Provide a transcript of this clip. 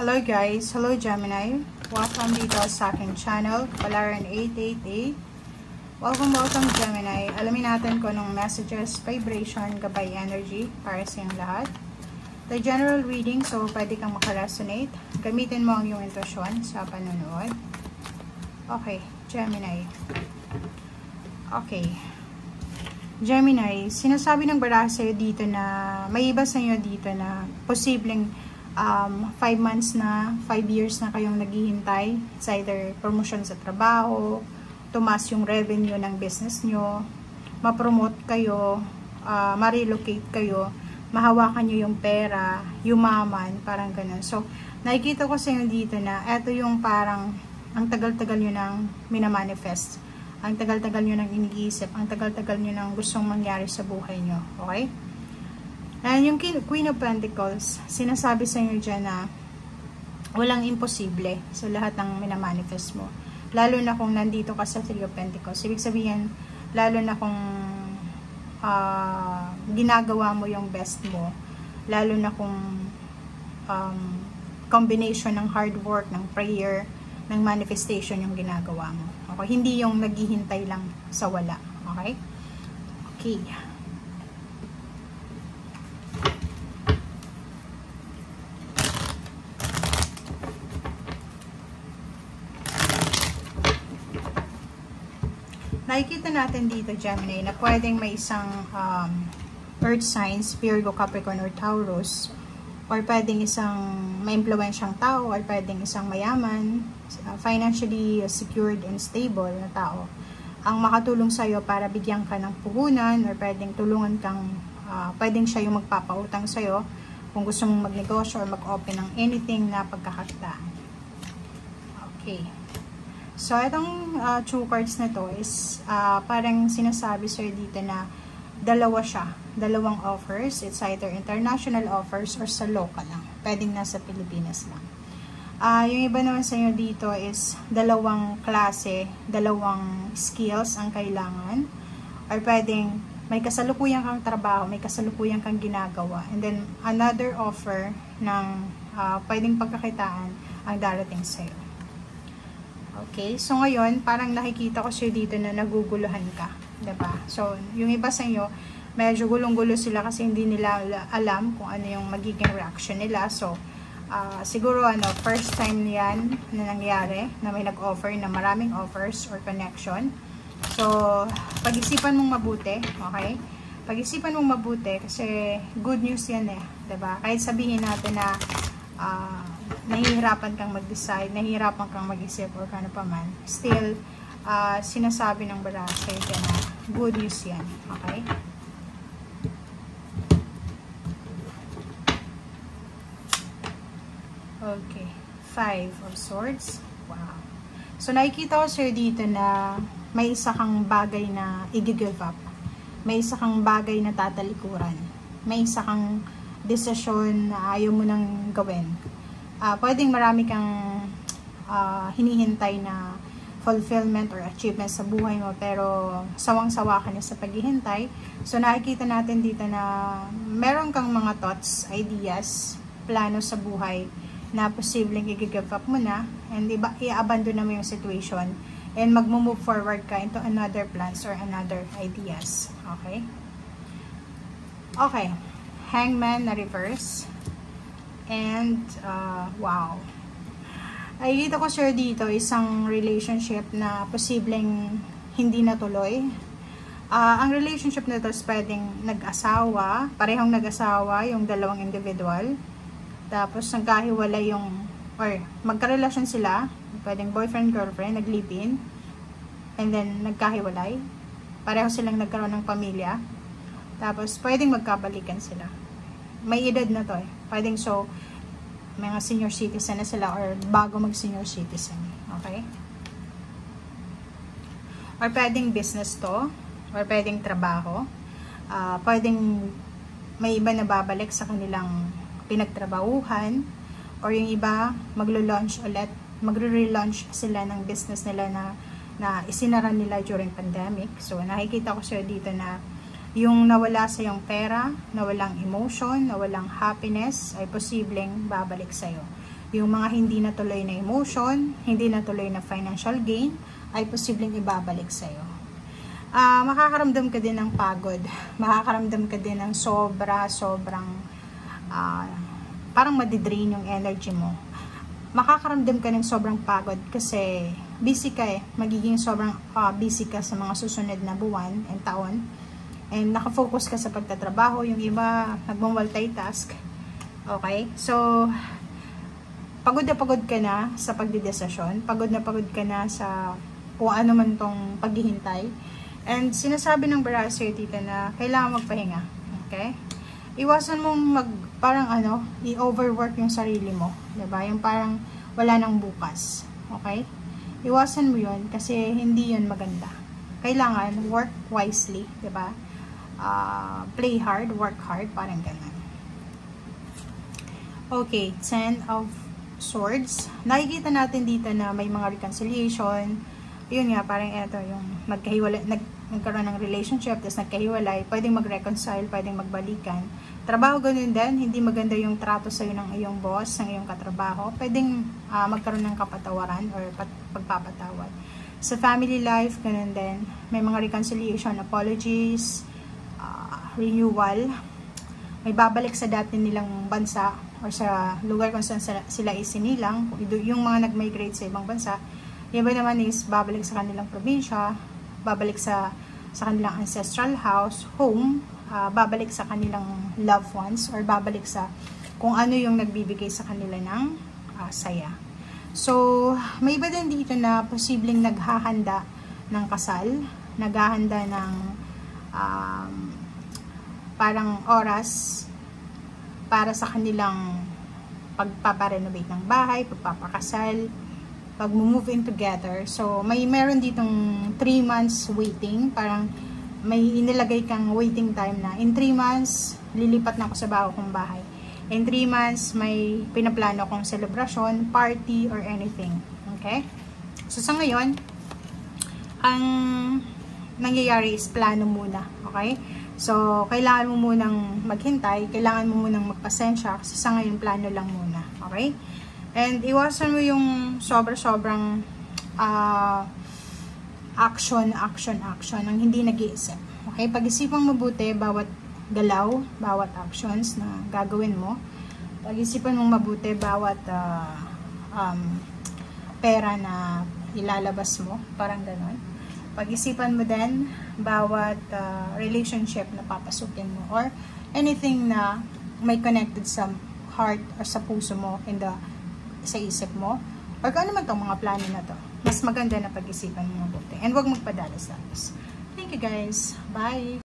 Hello guys, hello Gemini. Welcome dito sa aking channel, Kapalaran 888. Welcome Gemini. Alamin natin kung anong messages, vibration, gabay energy para sa iyong lahat. The general reading, so pwede kang makaresonate. Gamitin mo ang iyong intuition sa panonood. Okay, Gemini. Okay. Gemini, sinasabi ng baraha sa'yo dito na, may iba sa inyo dito na posibleng 5 months na, 5 years na kayong naghihintay. It's either promotion sa trabaho, tumas yung revenue ng business nyo, ma-promote kayo, ma-relocate kayo, mahawakan nyo yung pera, yumaman, parang ganun. So, nakikita ko sa inyo dito na eto yung parang ang tagal-tagal nyo nang minamanifest. Ang tagal-tagal nyo nang iniisip, ang tagal-tagal nyo nang gustong mangyari sa buhay nyo. Okay? And yung Queen of Pentacles, sinasabi sa inyo dyan na walang imposible sa lahat ng minamanifest mo. Lalo na kung nandito ka sa Three of Pentacles. Ibig sabihin, lalo na kung ginagawa mo yung best mo. Lalo na kung combination ng hard work, ng prayer, ng manifestation yung ginagawa mo. Okay? Hindi yung naghihintay lang sa wala. Okay? Okay. Nakikita natin dito, Gemini, na pwedeng may isang earth signs, Virgo, Capricorn, or Taurus, or pwedeng isang may impluensyang tao, or pwedeng isang mayaman, financially secured and stable na tao, ang makatulong sa'yo para bigyan ka ng puhunan, or pwedeng tulungan kang, pwedeng siya yung magpapautang sa'yo, kung gusto mong magnegosyo or mag-open ng anything na pagkakakitaan. Okay. So, itong two cards na to is parang sinasabi sa'yo dito na dalawa siya. Dalawang offers. It's either international offers or sa local lang. Pwedeng nasa Pilipinas lang. Yung iba naman sa inyo dito is dalawang klase, dalawang skills ang kailangan. Or pwedeng may kasalukuyang kang trabaho, may kasalukuyang kang ginagawa. And then, another offer ng pwedeng pagkakitaan ang darating sa'yo. Okay, so ngayon, parang nakikita ko siya dito na naguguluhan ka. Diba? So, yung iba sa inyo, medyo gulong-gulo sila kasi hindi nila alam kung ano yung magiging reaction nila. So, siguro, first time yan na nangyari, na may nag-offer na maraming offers or connection. So, pag-isipan mong mabuti, okay? Pag-isipan mong mabuti kasi good news yan eh. Diba? Kahit sabihin natin na, nahihirapan kang mag-decide, nahihirapan kang mag-isip or kano pa man, still, sinasabi ng baraha sa'yo dyan na good news yan. Okay? Okay. 5 of Swords. Wow. So, nakikita ko sa'yo dito na may isa kang bagay na i-give up. May isa kang bagay na tatalikuran. May isa kang desisyon na ayaw mo nang gawin. Pwedeng marami kang hinihintay na fulfillment or achievement sa buhay mo, pero sawang-sawa ka na sa paghihintay. So, nakikita natin dito na meron kang mga thoughts, ideas, plano sa buhay na posibleng i-give up mo na and i-abandon na mo yung situation and mag-move forward ka into another plans or another ideas. Okay? Okay. Hangman na reverse. And, wow. Nakikita ko sir dito isang relationship na posibleng hindi natuloy. Ang relationship na ito is pwedeng nag-asawa, parehong nag-asawa yung dalawang individual. Tapos nagkahiwalay yung, or magkarelasyon sila, pwedeng boyfriend-girlfriend, nag-live-in. And then, nagkahiwalay. Pareho silang nagkaroon ng pamilya. Tapos, pwedeng magkabalikan sila. May edad na to eh. Pwedeng so, mga senior citizen na sila or bago mag-senior citizen. Okay? Or pwedeng business to. Or pwedeng trabaho. Pwedeng may iba na babalik sa kanilang pinagtrabahuhan. Or yung iba, maglo-launch ulit. Magre-relaunch sila ng business nila na isinara nila during pandemic. So, nakikita ko siya dito na yung nawala sa yung pera, nawalang emotion, nawalang happiness, ay posibleng babalik sa'yo. yung mga hindi natuloy na emotion, hindi natuloy na financial gain, ay posibleng ibabalik sa'yo. Makakaramdam ka din ng pagod, makakaramdam ka din ng sobrang parang madidrain yung energy mo. Makakaramdam ka ng sobrang pagod kasi busy ka magiging sobrang busy ka sa mga susunod na buwan and taon, and nakafocus ka sa pagtatrabaho. Yung iba nagmo-multitask. Okay, so pagod ka na sa pagdidesisyon, pagod ka na sa kung ano man tong paghihintay. And sinasabi ng Baracer dito na kailangan magpahinga. Okay? Iwasan mong parang i-overwork yung sarili mo. Diba? Yung parang wala nang bukas. Okay? Iwasan mo yun kasi hindi yun maganda. Kailangan work wisely. Diba? Play hard, work hard, parang ganun. Okay, 10 of Swords. Nakikita natin dito na may mga reconciliation. Yun nga, parang ito, yung nagkaroon ng relationship, tapos nagkahiwalay, pwedeng mag-reconcile, pwedeng magbalikan. Trabaho, ganun din, hindi maganda yung trato sa'yo ng iyong boss, ng iyong katrabaho, pwedeng magkaroon ng kapatawaran or pagpapatawad. Sa family life, ganun din, may mga reconciliation, apologies, renewal, may babalik sa dati nilang bansa or sa lugar kung saan sila isinilang, yung mga nag-migrate sa ibang bansa. Yung iba naman is babalik sa kanilang probinsya, babalik sa kanilang ancestral house, home, babalik sa kanilang loved ones, or babalik sa kung ano yung nagbibigay sa kanila ng saya. So, may iba din dito na posibleng naghahanda ng kasal, naghahanda ng parang oras para sa kanilang pagpaparenovate ng bahay, pagpapakasal, pag-move in together. So, meron ditong 3 months waiting. Parang may inilagay kang waiting time na in 3 months, lilipat na ako sa bago kong bahay. In 3 months, may pinaplano kong celebration, party, or anything. Okay? So, sa ngayon, ang nangyayari is plano muna. Okay? So, kailangan mo munang maghintay, kailangan mo munang magpasensya kasi sa ngayon, plano lang muna. Okay? And iwasan mo yung sobrang action ang hindi nag-iisip. Okay? Pag-isipang mabuti bawat galaw, bawat actions na gagawin mo. Pag-isipan mong mabuti bawat pera na ilalabas mo, parang ganon. Pag-isipan mo din bawat relationship na papasukin mo or anything na may connected sa heart or sa puso mo sa isip mo, or kung ano man itong mga plano na to, mas maganda na pag-isipan mo mabuti. And huwag magpadalos-dalos. Thank you guys. Bye!